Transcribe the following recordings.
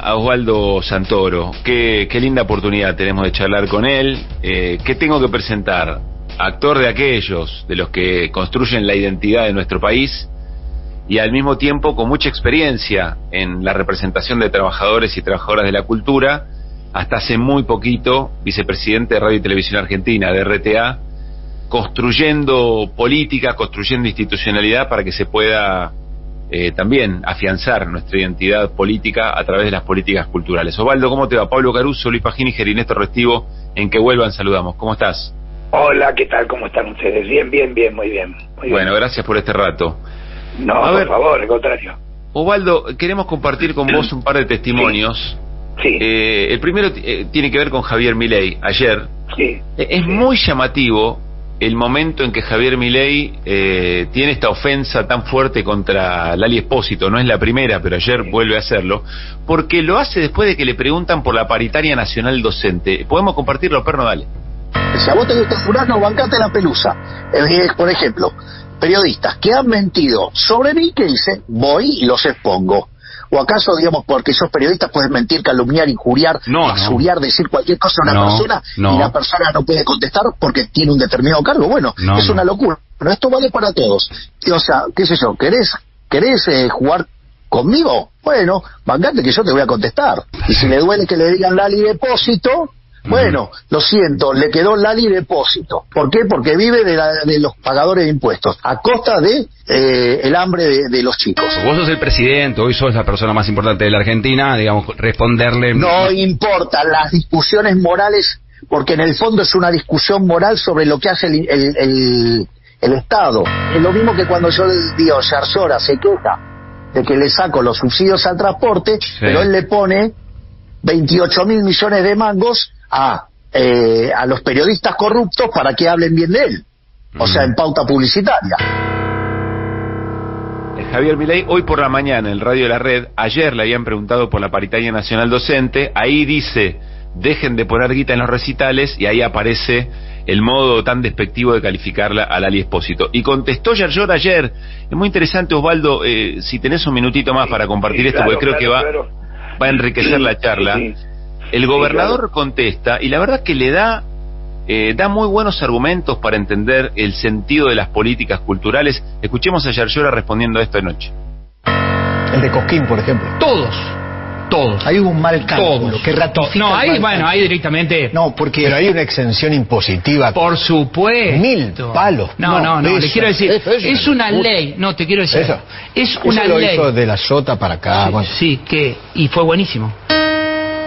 a Osvaldo Santoro. Qué linda oportunidad tenemos de charlar con él. ¿Qué tengo que presentar? Actor de aquellos, de los que construyen la identidad de nuestro país, y al mismo tiempo con mucha experiencia en la representación de trabajadores y trabajadoras de la cultura, hasta hace muy poquito vicepresidente de Radio y Televisión Argentina, de RTA, construyendo política, construyendo institucionalidad para que se pueda también afianzar nuestra identidad política a través de las políticas culturales. Osvaldo, ¿cómo te va? Pablo Caruso, Luis Pagini, y Néstor Restivo, en Que Vuelvan saludamos. ¿Cómo estás? Hola, ¿qué tal? ¿Cómo están ustedes? Bien, muy bien. Bueno, gracias por este rato. No, por favor, al contrario. Osvaldo, queremos compartir con vos un par de testimonios. Sí. El primero tiene que ver con Javier Milei. Ayer es muy llamativo el momento en que Javier Milei tiene esta ofensa tan fuerte contra Lali Espósito. No es la primera, pero ayer vuelve a hacerlo, porque lo hace después de que le preguntan por la paritaria nacional docente. ¿Podemos compartirlo, Perno? Dale. Si a vos te gusta Durazno, bancate la pelusa. Por ejemplo, periodistas que han mentido sobre mí, que dicen, voy y los expongo. ¿O acaso, digamos, porque sos periodista puedes mentir, calumniar, injuriar, exuriar, decir cualquier cosa a una persona y la persona no puede contestar porque tiene un determinado cargo? Bueno, es una locura. Pero esto vale para todos. O sea, qué sé yo, ¿querés jugar conmigo? Bueno, bancate que yo te voy a contestar. Y si le duele que le digan Lali Depósito, bueno, lo siento, le quedó Lali Depósito. ¿Por qué? Porque vive de los pagadores de impuestos, a costa de el hambre de los chicos. Vos sos el presidente, hoy sos la persona más importante de la Argentina, digamos, responderle... No importa las discusiones morales, porque en el fondo es una discusión moral sobre lo que hace el Estado. Es lo mismo que cuando yo digo, Yarzora se queja de que le saco los subsidios al transporte, pero él le pone 28.000 millones de mangos a los periodistas corruptos para que hablen bien de él, o sea, en pauta publicitaria. Javier Milei, hoy por la mañana en Radio de la Red, ayer le habían preguntado por la paritaria nacional docente, ahí dice, dejen de poner guita en los recitales, y ahí aparece el modo tan despectivo de calificarla a Lali Espósito. Y contestó Yarzor ayer. Es muy interesante, Osvaldo, si tenés un minutito más para compartir esto, porque creo que va a enriquecer la charla. El gobernador contesta, y la verdad que le da muy buenos argumentos para entender el sentido de las políticas culturales. Escuchemos a Yarzora respondiendo a esto anoche. El de Cosquín, por ejemplo. Todos. Ahí hubo un mal cálculo que ratifica. No, ahí directamente. No, pero hay una exención impositiva. Por supuesto. 1000 palos. No, le quiero decir, es una ley. No, te quiero decir. Es una ley. Lo hizo de la Sota para acá. Sí, y fue buenísimo.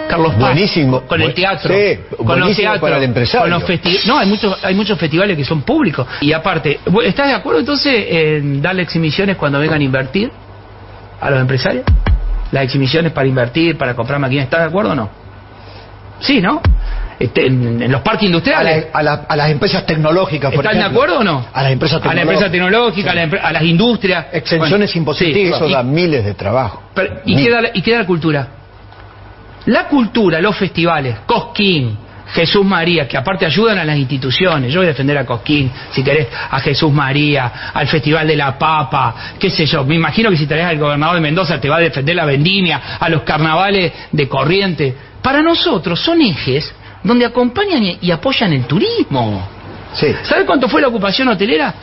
Carlos Paz, buenísimo, con el teatro, con los teatros, para el empresario. Con los hay muchos festivales que son públicos. Y aparte, ¿estás de acuerdo entonces en darle exhibiciones cuando vengan a invertir a los empresarios? Las exhibiciones para invertir, para comprar máquinas, ¿estás de acuerdo o no? Sí, ¿no? En los parques industriales. A las empresas tecnológicas, por ejemplo. ¿Están de acuerdo o no? A las empresas tecnológicas. A las industrias. Exenciones impositivas, eso da miles de trabajo. ¿Y qué da la cultura? La cultura, los festivales, Cosquín, Jesús María, que aparte ayudan a las instituciones. Yo voy a defender a Cosquín, si querés, a Jesús María, al Festival de la Papa, qué sé yo. Me imagino que si traes al gobernador de Mendoza te va a defender la vendimia, a los carnavales de Corrientes. Para nosotros son ejes donde acompañan y apoyan el turismo. ¿Sabes cuánto fue la ocupación hotelera?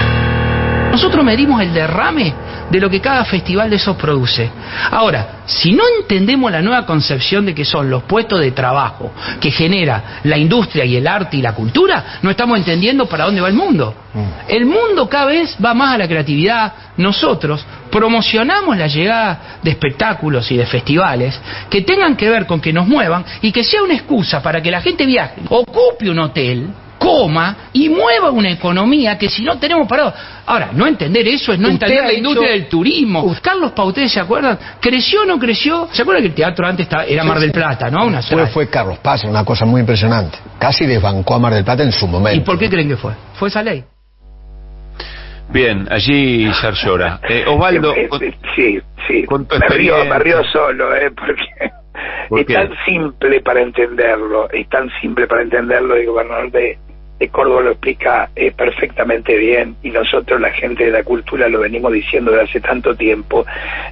Nosotros medimos el derrame de lo que cada festival de esos produce. Ahora, si no entendemos la nueva concepción de que son los puestos de trabajo que genera la industria y el arte y la cultura, no estamos entendiendo para dónde va el mundo. El mundo cada vez va más a la creatividad. Nosotros promocionamos la llegada de espectáculos y de festivales que tengan que ver con que nos muevan y que sea una excusa para que la gente viaje, ocupe un hotel, coma y mueva una economía que si no tenemos parado. Ahora, no entender eso es no entender la industria del turismo. Carlos Pauté, ¿se acuerdan? ¿Creció o no creció? ¿Se acuerdan que el teatro antes era Mar del Plata, no? Fue Carlos Paz, una cosa muy impresionante. Casi desbancó a Mar del Plata en su momento. ¿Y por qué creen que fue? Fue esa ley. Bien, allí Yarzora. Osvaldo, sí. Con tu me río solo, porque ¿Por es tan simple para entenderlo, el gobernador de Córdoba lo explica perfectamente bien, y nosotros, la gente de la cultura, lo venimos diciendo desde hace tanto tiempo.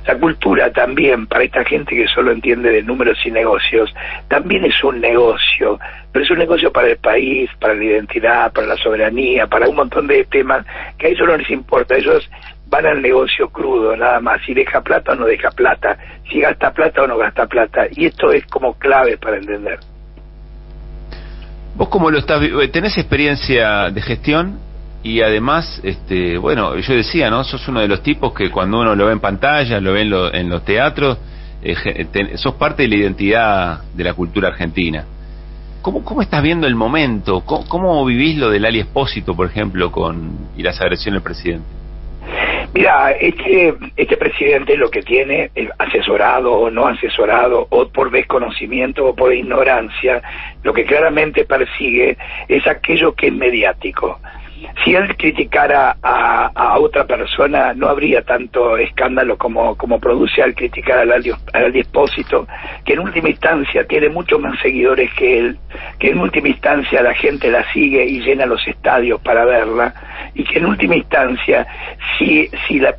La cultura también, para esta gente que solo entiende de números y negocios, también es un negocio, pero es un negocio para el país, para la identidad, para la soberanía, para un montón de temas que a ellos no les importa. Ellos van al negocio crudo, nada más, si deja plata o no deja plata, si gasta plata o no gasta plata, y esto es como clave para entender. Vos cómo lo estás, tenés experiencia de gestión y además, bueno, yo decía, ¿no? Sos uno de los tipos que cuando uno lo ve en pantalla, lo ve en los teatros, sos parte de la identidad de la cultura argentina. ¿Cómo estás viendo el momento? ¿Cómo vivís lo del Ali Espósito, por ejemplo, y las agresiones del presidente? Mira, este presidente lo que tiene, asesorado o no asesorado, o por desconocimiento o por ignorancia, lo que claramente persigue es aquello que es mediático. Si él criticara a otra persona, no habría tanto escándalo como produce al criticar al Ali Espósito, que en última instancia tiene muchos más seguidores que él, que en última instancia la gente la sigue y llena los estadios para verla, y que en última instancia, si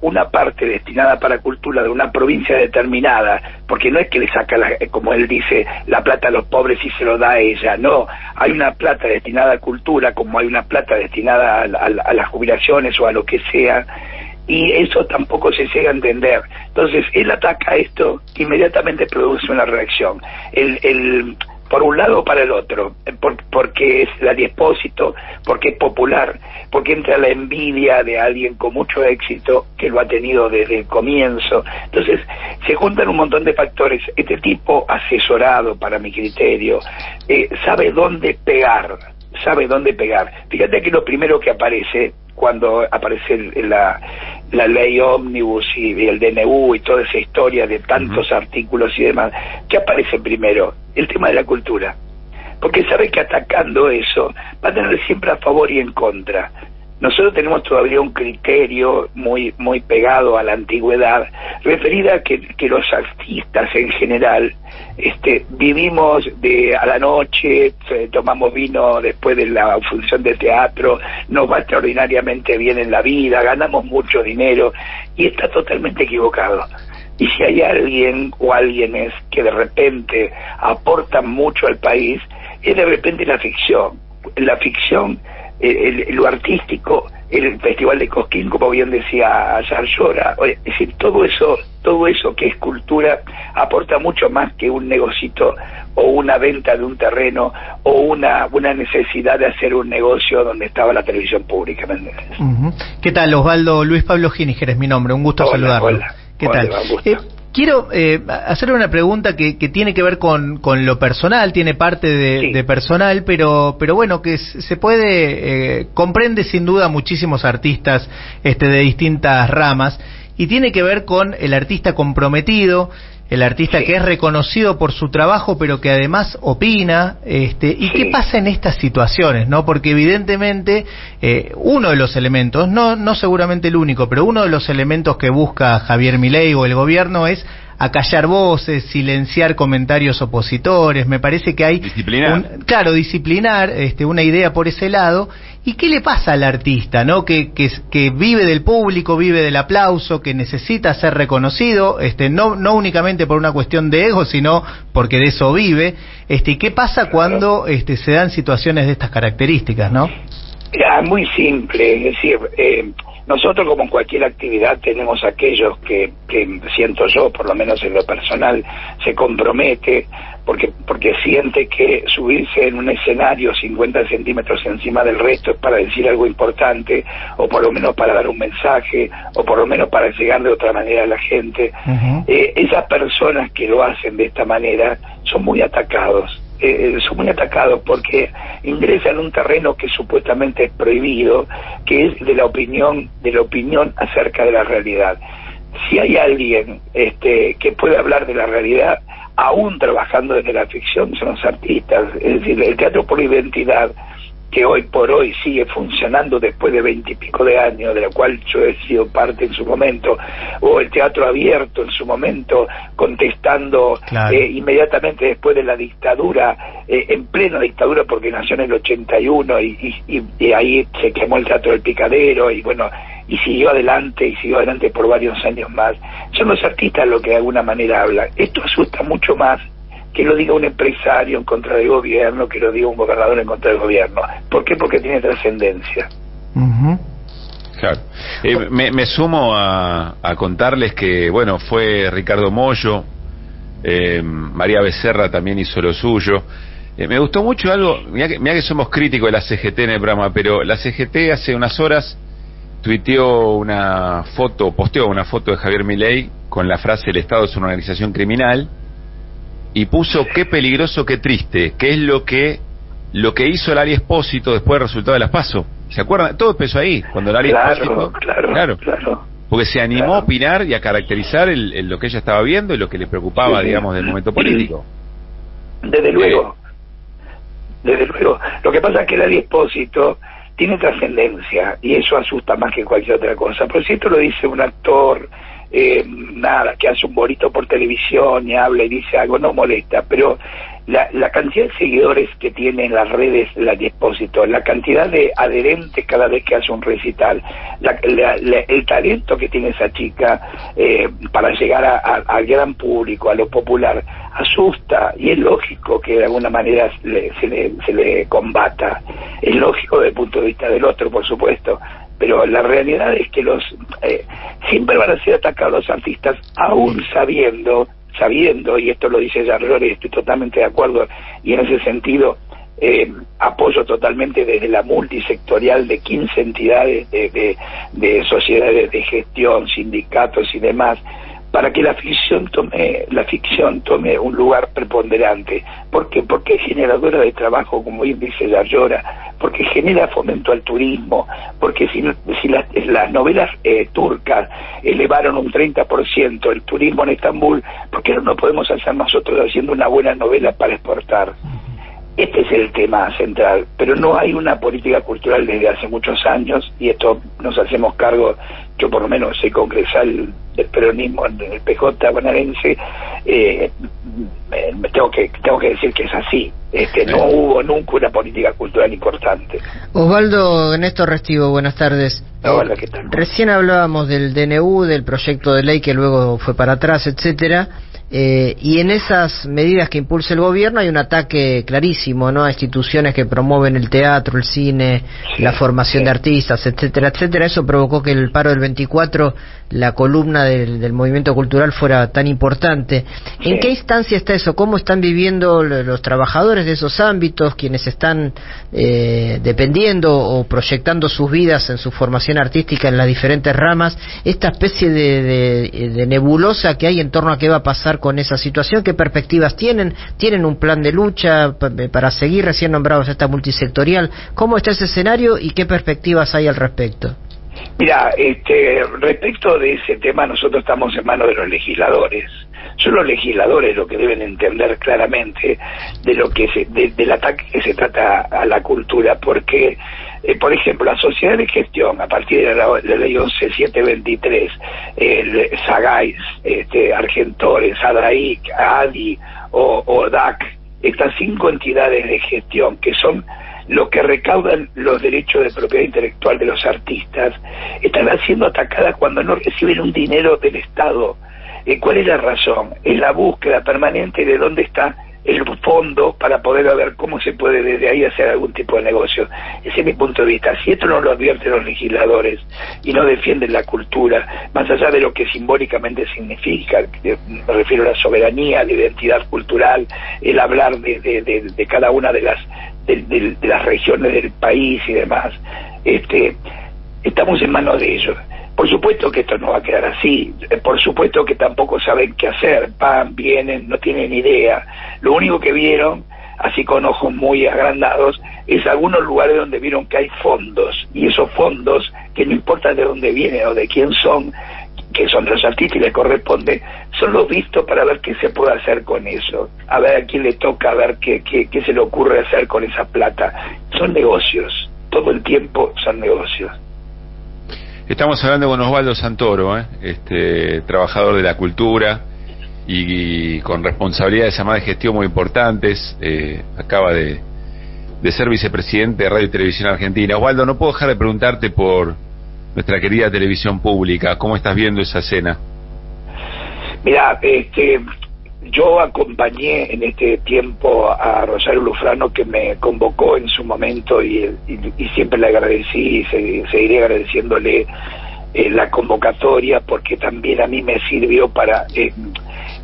una parte destinada para cultura de una provincia determinada, porque no es que le saca, como él dice, la plata a los pobres y se lo da a ella, no, hay una plata destinada a cultura, como hay una plata destinada a las jubilaciones o a lo que sea, y eso tampoco se llega a entender. Entonces él ataca esto, inmediatamente produce una reacción, por un lado o para el otro, porque es el Ali Espósito, porque es popular, porque entra la envidia de alguien con mucho éxito que lo ha tenido desde el comienzo. Entonces se juntan un montón de factores. Este tipo, asesorado para mi criterio, sabe dónde pegar. Fíjate que lo primero que aparece cuando aparece la ley ómnibus y el DNU y toda esa historia de tantos artículos y demás, ¿qué aparece primero? El tema de la cultura, porque sabe que atacando eso va a tener siempre a favor y en contra. Nosotros tenemos todavía un criterio muy pegado a la antigüedad, referida a que los artistas en general vivimos a la noche, tomamos vino después de la función de teatro, nos va extraordinariamente bien en la vida, ganamos mucho dinero, y está totalmente equivocado. Y si hay alguien o alguienes que de repente aportan mucho al país, es de repente la ficción. La ficción, lo artístico, el Festival de Cosquín, como bien decía Yarlora, es decir, todo eso que es cultura aporta mucho más que un negocito o una venta de un terreno o una necesidad de hacer un negocio donde estaba la televisión pública, ¿me entiendes? ¿Qué tal, Osvaldo? Luis Pablo Giníger es mi nombre, un gusto saludarlo. Hola. ¿Qué tal? Quiero hacerle una pregunta que tiene que ver con lo personal, tiene parte de personal, pero bueno, que se puede, comprende sin duda muchísimos artistas de distintas ramas, y tiene que ver con el artista comprometido, el artista que es reconocido por su trabajo, pero que además opina, y qué pasa en estas situaciones, ¿no? Porque evidentemente uno de los elementos, no seguramente el único, pero uno de los elementos que busca Javier Milei o el gobierno es acallar voces, silenciar comentarios opositores. Me parece que hay disciplinar una idea por ese lado. ¿Y qué le pasa al artista, no? Que vive del público, vive del aplauso, que necesita ser reconocido, no únicamente por una cuestión de ego, sino porque de eso vive. ¿Qué pasa cuando se dan situaciones de estas características, no? Muy simple, es decir, nosotros, como en cualquier actividad, tenemos aquellos que siento yo, por lo menos en lo personal, se compromete porque siente que subirse en un escenario 50 centímetros encima del resto es para decir algo importante, o por lo menos para dar un mensaje, o por lo menos para llegar de otra manera a la gente. Esas personas que lo hacen de esta manera son muy atacados. Porque ingresan en un terreno que supuestamente es prohibido, que es de la opinión acerca de la realidad. Si hay alguien que puede hablar de la realidad, aún trabajando desde la ficción, son los artistas. Es decir, el teatro por identidad que hoy por hoy sigue funcionando después de 20 y pico de años, de la cual yo he sido parte en su momento, o el teatro abierto en su momento, contestando inmediatamente después de la dictadura, en plena dictadura, porque nació en el 81 y ahí se quemó el Teatro del Picadero, y bueno, y siguió adelante por varios años más. Son los artistas los que de alguna manera hablan. Esto asusta mucho más que lo diga un empresario en contra del gobierno, que lo diga un gobernador en contra del gobierno. ¿Por qué? Porque tiene trascendencia. Claro. Me sumo a contarles que, bueno, fue Ricardo Mollo, María Becerra también hizo lo suyo. Me gustó mucho algo, mirá que somos críticos de la CGT en el programa, pero la CGT hace unas horas posteó una foto de Javier Milei con la frase "el Estado es una organización criminal", y puso "qué peligroso, qué triste", que es lo que hizo Lali Espósito después del resultado de las PASO. ¿Se acuerdan? Todo empezó ahí, cuando Lali Espósito, claro, porque se animó a opinar y a caracterizar lo que ella estaba viendo y lo que le preocupaba, digamos, del momento político. Desde luego. Lo que pasa es que Lali Espósito tiene trascendencia, y eso asusta más que cualquier otra cosa. Pero si esto lo dice un actor, que hace un bonito por televisión y habla y dice algo, no molesta, pero la cantidad de seguidores que tiene en las redes Lali Espósito, la cantidad de adherentes cada vez que hace un recital, el talento que tiene esa chica para llegar al gran público, a lo popular, asusta, y es lógico que de alguna manera se le combata. Es lógico desde el punto de vista del otro, por supuesto, pero la realidad es que siempre van a ser atacados los artistas, aún sabiendo, y esto lo dice Yarlor, y estoy totalmente de acuerdo, y en ese sentido apoyo totalmente desde la multisectorial de 15 entidades de sociedades de gestión, sindicatos y demás, para que la ficción tome un lugar preponderante. ¿Por qué? Porque es generadora de trabajo, como bien dice Yarlora, porque genera fomento al turismo, porque si las novelas turcas elevaron un 30% el turismo en Estambul, ¿por qué no lo podemos hacer nosotros haciendo una buena novela para exportar? Este es el tema central, pero no hay una política cultural desde hace muchos años, y esto nos hacemos cargo. Yo por lo menos soy congresal del peronismo en el PJ bonaerense, tengo que decir que es así. No hubo nunca una política cultural importante. Osvaldo Néstor Restivo, buenas tardes. Hola, ¿qué tal? Recién hablábamos del DNU, del proyecto de ley que luego fue para atrás, etcétera. Y en esas medidas que impulsa el gobierno hay un ataque clarísimo, ¿no?, a instituciones que promueven el teatro, el cine, la formación de artistas, etcétera, etcétera. Eso provocó que el paro del 24, la columna del movimiento cultural, fuera tan importante. ¿En qué instancia está eso? ¿Cómo están viviendo los trabajadores de esos ámbitos, quienes están dependiendo o proyectando sus vidas en su formación artística en las diferentes ramas, esta especie de nebulosa que hay en torno a qué va a pasar con esa situación? ¿Qué perspectivas tienen? ¿Tienen un plan de lucha para seguir recién nombrados esta multisectorial? ¿Cómo está ese escenario y qué perspectivas hay al respecto? Mira, respecto de ese tema, nosotros estamos en manos de los legisladores. Son los legisladores los que deben entender claramente del ataque que se trata a la cultura, porque por ejemplo, la sociedad de gestión, a partir de la ley 11723, SAGAIS, Argentores, ADAIC, ADI o DAC, estas 5 entidades de gestión que son los que recaudan los derechos de propiedad intelectual de los artistas, están siendo atacadas cuando no reciben un dinero del Estado. ¿Cuál es la razón? Es la búsqueda permanente de dónde está el fondo para poder ver cómo se puede desde ahí hacer algún tipo de negocio. Ese es mi punto de vista. Si esto no lo advierten los legisladores y no defienden la cultura, más allá de lo que simbólicamente significa, me refiero a la soberanía, la identidad cultural, el hablar de cada una de las regiones del país y demás, estamos en manos de ellos. Por supuesto que esto no va a quedar así, por supuesto que tampoco saben qué hacer, vienen, no tienen idea. Lo único que vieron, así con ojos muy agrandados, es algunos lugares donde vieron que hay fondos, y esos fondos, que no importa de dónde vienen o de quién son, que son de los artistas y les corresponde, son los vistos para ver qué se puede hacer con eso, a ver a quién le toca, a ver qué se le ocurre hacer con esa plata. Son negocios, todo el tiempo son negocios. Estamos hablando con Osvaldo Santoro, trabajador de la cultura y con responsabilidades además de gestión muy importantes. Acaba de ser vicepresidente de Radio y Televisión Argentina. Osvaldo, no puedo dejar de preguntarte por nuestra querida televisión pública. ¿Cómo estás viendo esa escena? Mira, yo acompañé en este tiempo a Rosario Lufrano, que me convocó en su momento, y siempre le agradecí y seguiré agradeciéndole la convocatoria, porque también a mí me sirvió para...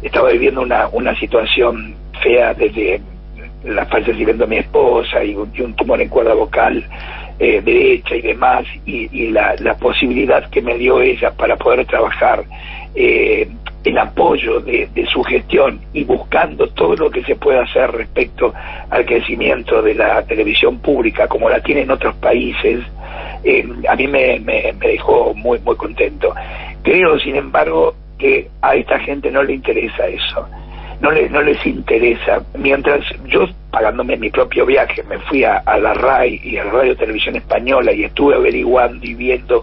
estaba viviendo una situación fea desde la fallecimiento de mi esposa y un tumor en cuerda vocal derecha y demás, y la posibilidad que me dio ella para poder trabajar el apoyo de su gestión y buscando todo lo que se puede hacer respecto al crecimiento de la televisión pública como la tiene en otros países, a mí me dejó muy muy contento. Creo, sin embargo, que a esta gente no le interesa eso. No les interesa. Mientras yo, pagándome mi propio viaje, me fui a la RAI y a la Radio Televisión Española y estuve averiguando y viendo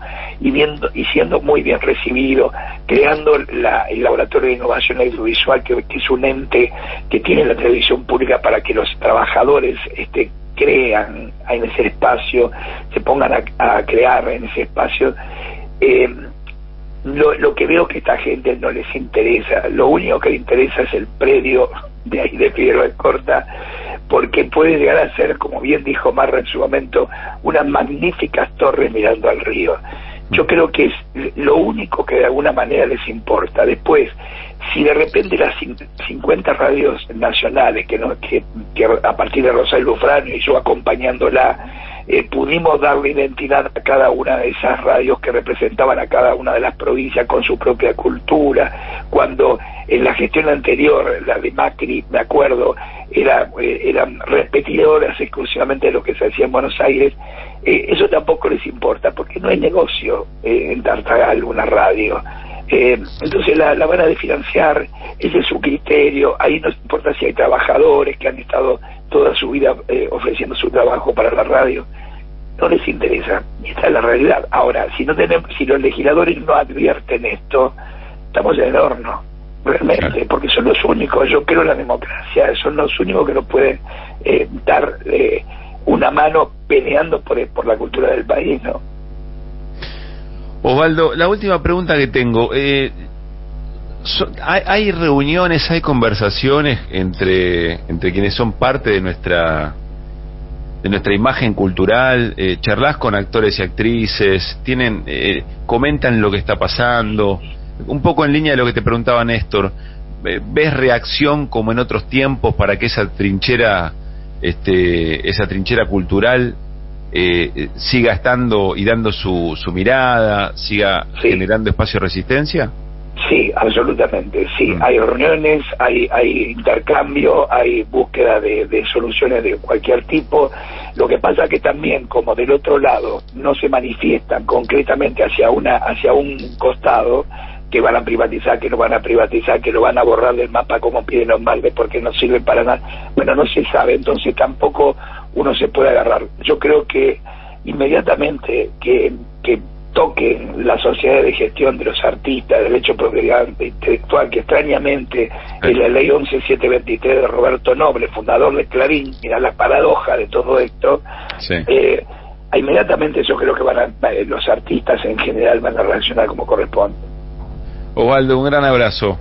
y siendo muy bien recibido, creando el Laboratorio de Innovación Audiovisual, que es un ente que tiene la televisión pública para que los trabajadores crean en ese espacio, se pongan a crear en ese espacio. Lo que veo que a esta gente no les interesa, lo único que le interesa es el predio de ahí de Figueroa Corta, porque puede llegar a ser, como bien dijo Marra en su momento, unas magníficas torres mirando al río. Yo creo que es lo único que de alguna manera les importa. Después, si de repente las 50 radios nacionales que a partir de Rosario Lufrano y yo acompañándola, pudimos darle identidad a cada una de esas radios que representaban a cada una de las provincias con su propia cultura, cuando en la gestión anterior, la de Macri, me acuerdo, eran repetidoras exclusivamente de lo que se hacía en Buenos Aires. Eso tampoco les importa, porque no hay negocio en Tartagal una radio. Entonces la van a desfinanciar, ese es su criterio. Ahí no importa si hay trabajadores que han estado toda su vida ofreciendo su trabajo para la radio, no les interesa, y esta es la realidad. Ahora, si los legisladores no advierten esto, estamos en el horno, realmente, porque son los únicos, yo creo en la democracia, son los únicos que nos pueden dar una mano peleando por la cultura del país, ¿no? Osvaldo, la última pregunta que tengo, ¿hay reuniones, hay conversaciones entre quienes son parte de nuestra imagen cultural? ¿Charlas con actores y actrices? ¿Comentan lo que está pasando? Un poco en línea de lo que te preguntaba Néstor, ¿ves reacción como en otros tiempos para que esa trinchera cultural siga estando y dando su mirada, siga generando espacio de resistencia? Sí, absolutamente, sí. Hay reuniones, hay intercambio, hay búsqueda de soluciones de cualquier tipo. Lo que pasa que también, como del otro lado no se manifiestan concretamente hacia un costado, que van a privatizar, que no van a privatizar, que lo van a borrar del mapa como piden los Malves porque no sirven para nada. Bueno, no se sabe, entonces tampoco uno se puede agarrar. Yo creo que inmediatamente que toquen la sociedad de gestión de los artistas, derecho de propiedad intelectual, que extrañamente es la ley 11723 de Roberto Noble, fundador de Clarín, mira la paradoja de todo esto, inmediatamente yo creo que los artistas en general van a reaccionar como corresponde. Osvaldo, un gran abrazo.